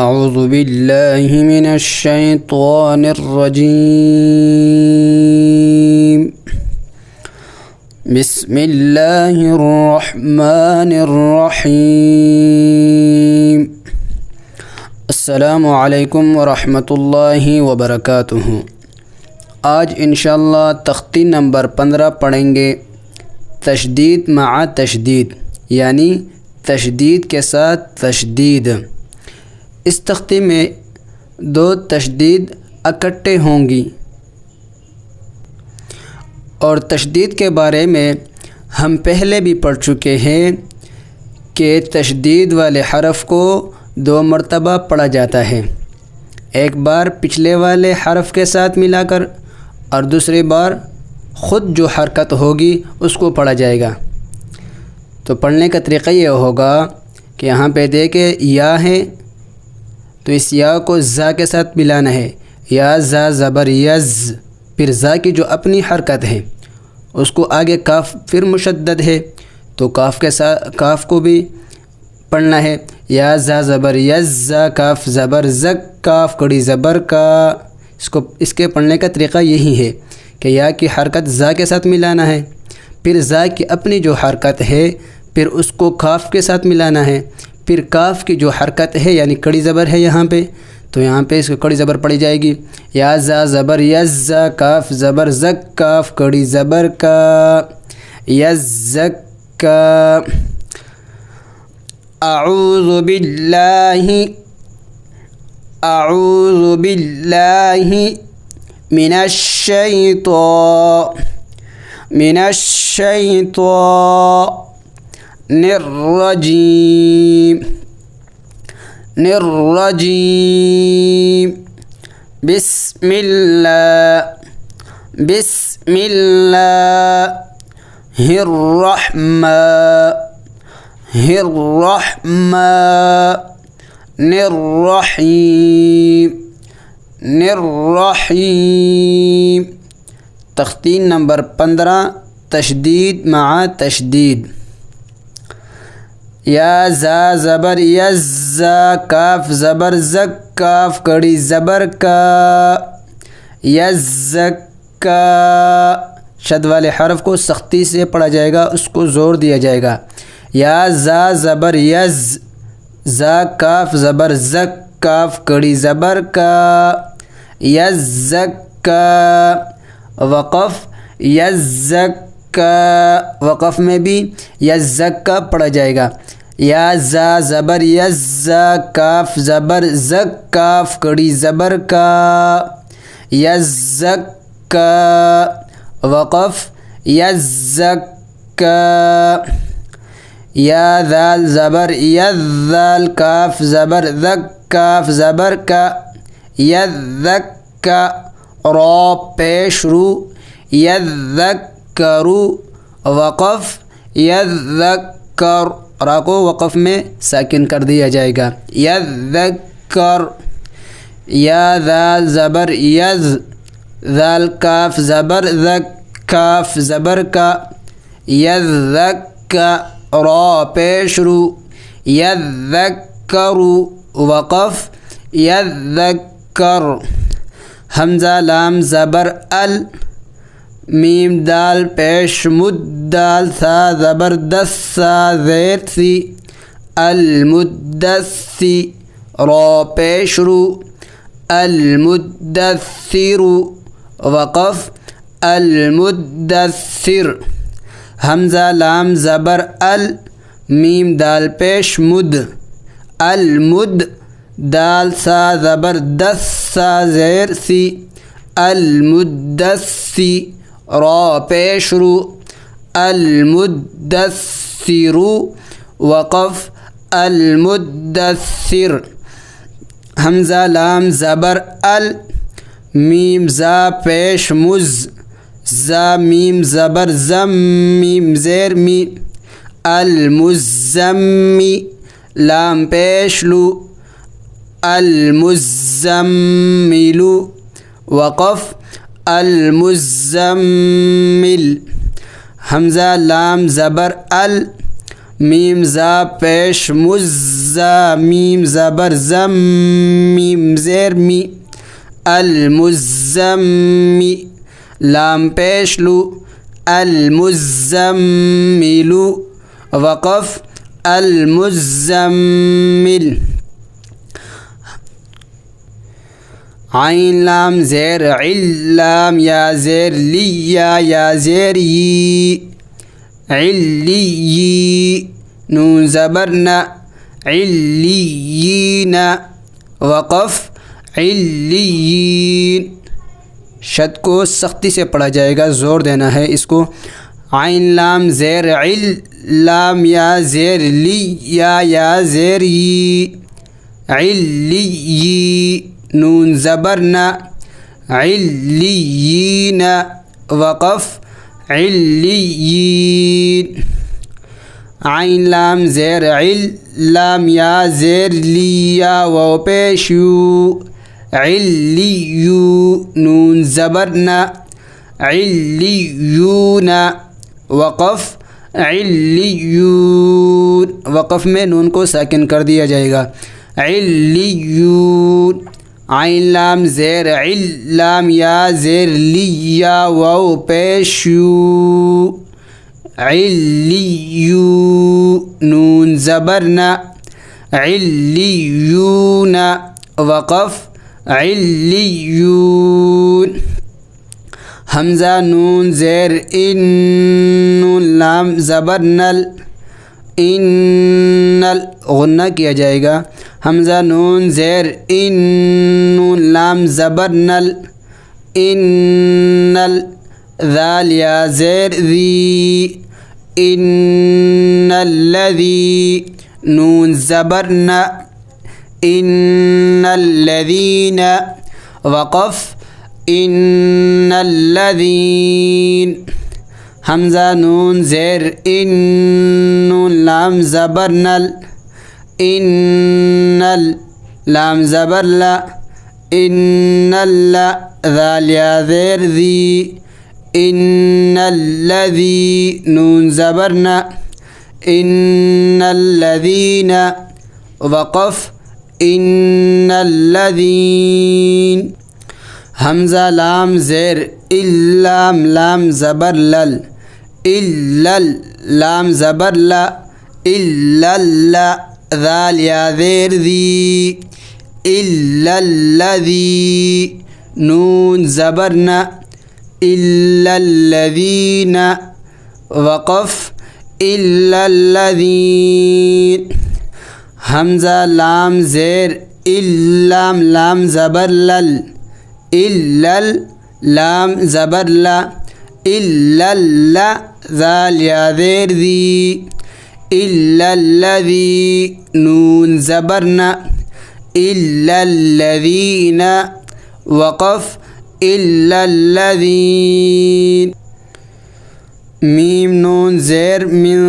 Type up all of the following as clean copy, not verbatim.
اعوذ باللہ من الشیطان الرجیم بسم اللہ الرحمن الرحیم السلام علیکم ورحمۃ اللہ وبرکاتہ۔ آج انشاءاللہ تختی نمبر 15 پڑھیں گے، تشدید مع تشدید، یعنی تشدید کے ساتھ تشدید۔ اس تختی میں دو تشدید اکٹھے ہوں گی، اور تشدید کے بارے میں ہم پہلے بھی پڑھ چکے ہیں کہ تشدید والے حرف کو 2 مرتبہ پڑھا جاتا ہے، ایک بار پچھلے والے حرف کے ساتھ ملا کر اور دوسری بار خود جو حرکت ہوگی اس کو پڑھا جائے گا۔ تو پڑھنے کا طریقہ یہ ہوگا کہ یہاں پہ دیکھیں یا ہے تو اس یا کو زا کے ساتھ ملانا ہے، یا زا زبر یز، پھر زا کی جو اپنی حرکت ہے اس کو آگے کاف پھر مشدد ہے تو کاف کے ساتھ کاف کو بھی پڑھنا ہے، یا زا زبر یز زا کاف زبر زک کاف کڑی زبر کا۔ اس کے پڑھنے کا طریقہ یہی ہے کہ یا کی حرکت زا کے ساتھ ملانا ہے، پھر زا کی اپنی جو حرکت ہے پھر اس کو کاف کے ساتھ ملانا ہے، پھر کاف کی جو حرکت ہے یعنی کڑی زبر ہے یہاں پہ، تو یہاں پہ اس کو کڑی زبر پڑھی جائے گی، یا زا زبر یز زا کاف زبر زک کاف کڑی زبر کا یزک کا۔ اعوذ باللہ من الشیطان الرجیم بسم اللہ الرحمن الرحیم۔ تختی نمبر 15 تشدید مع تشدید۔ یا زا زبر یز زا کاف زبر زک کاف کڑی زبر کا یزک کا۔ شد والے حرف کو سختی سے پڑھا جائے گا، اس کو زور دیا جائے گا۔ یا زا زبر یز زا کاف زبر زک کاف کڑی زبر کا یزک کا۔ وقف یزک کا، وقف میں بھی یزک کا پڑھا جائے گا۔ یا زا زبر یز زا کاف زبر زک کاف کڑی زبر کا یزک کا۔ وقف یزک کا۔ یا ذال زبر یز ذال کاف زبر زک کاف زبر کا یزک کا۔ را پیش رو یذکرو، وقف یذکر، را کو وقف میں ساکن کر دیا جائے گا یذکر۔ یا ذال زبر یز ذال کاف زبر زک کاف زبر کا یذکر، را پیش رو یذکرو، وقف یذکر۔ حمزہ لام زبر ال، میم دال پیش مد دال ثا زبر دس سا زیر سی المدثی، را پیش رو المدثر، وقف المدثر۔ حمزہ لام زبر ال، میم دال پیش مد المد، دال سا زبر دس سا زیر سی المدثی، را پیش رو المدثر، وقف المدثر۔ حمزہ لام زبر ال، میم زا پیش مز، زا میم زبر زم، میم زیر می المزمی، لام پیش لو المزمل، وقف المزمل۔ حمزہ لام زبر ال، میم زا پیش مزا میم زبر زم میم زیر می المزمی لام پیش لو المزملو وقف المزمل عین لام زیر علام یا زیر لیا یا زیر ی علی نون زبرنا علیین وقف علیین شد کو سختی سے پڑھا جائے گا، زور دینا ہے اس کو. عین لام زیر عل لام یا زیر لی یا زیر ی علی نون زبرنا علیین وقف علیین. عین لام زیر عل لام یا زیر لی یا و پیش یو علیو نون زبرنا علیون وقف علیون. وقف میں نون کو ساکن کر دیا جائے گا علیون. عین لام زیر عل لام یا زیر لی یا واو پیش یو علیو نون زبرنا علیون وقف علیون. حمزہ نون زیر ان نون لام زبر نل ان غنہ کیا جائے گا. حمزہ نون زیر ان نون لام زبر نل ان ذال یا زیر ذی ان الذی نون زبر ن ان الذین وقف ان الذین. حمزہ نون زیر ان نون لام زبر نل ان لام زبر لا ان ذال یا زیر ذی ان الذی نون زبر ن ان الذین وقف ان الذین. حمزہ لام زیر اللام لام زبر لل اللل لام زبر لا اللل ذال یا زیر ذی الا الذی نون زبر ن الا الذین وقف الا الذین. حمزہ لام زیر اللام لام زبر لل الا لام زبر لا الا ذال یا زیر ذی الا الذی نون زبر ن الا الذین وقف الا الذین. میم نون زیر من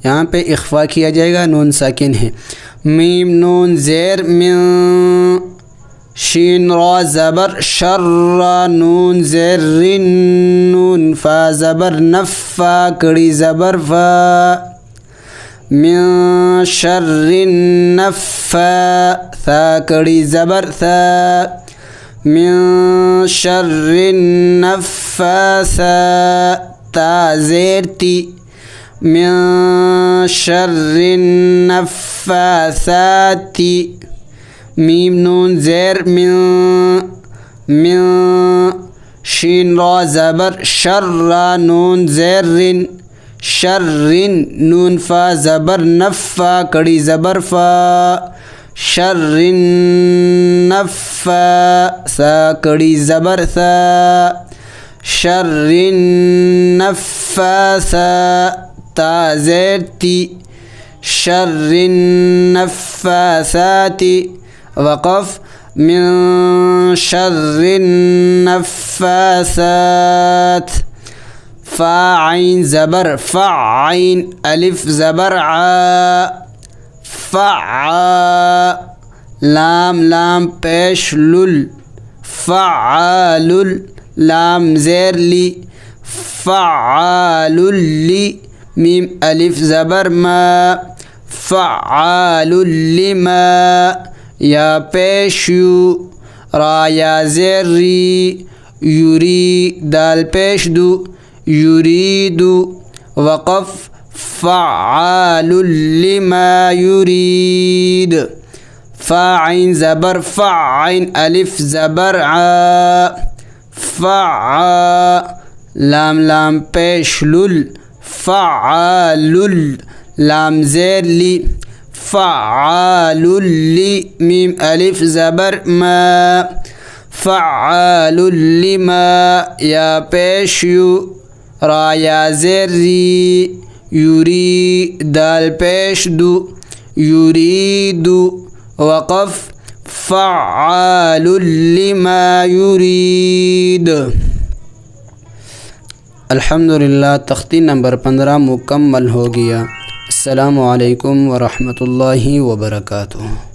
یہاں پہ اخفا کیا جائے گا، نون ساکن ہے. میم نون زیر من شین را زبر شر نون زیر رن نون فا زبر نفا کڑی زبر فا من شر نفا ثا کڑی زبر ثا من شر نفاسا تا زیر تی من شر النفاثات. میم نون زیر من شین را زبر شر نون زیر شر نون فا زبر نفا کڑی زبر فا شر نفا سا کڑی زبر سا شر نفاسا تا زیر تی شر النفاسات وقف من شر النفاسات. فا عین زبر فعین الف زبر عا فعا لام لام پیش لل فعال لام زیر لی فعال لی میم الف زبر ما فعال لما یا پیش یو را یا زیر ری یوری دال پیش دو یریدو وقف فعال لما یرید فا عین زبر فا عین الف زبر عا فعا لام لام پیش لل فعال لام زیر لی فعال لی میم الف زبر ما فعال لما یا پیش یو را یا زیر ری یوری دال پیش دو یریدو وقف فعال لما یرید۔ الحمدللہ تختی نمبر 15 مکمل ہو گیا۔ السلام علیکم ورحمۃ اللہ وبرکاتہ۔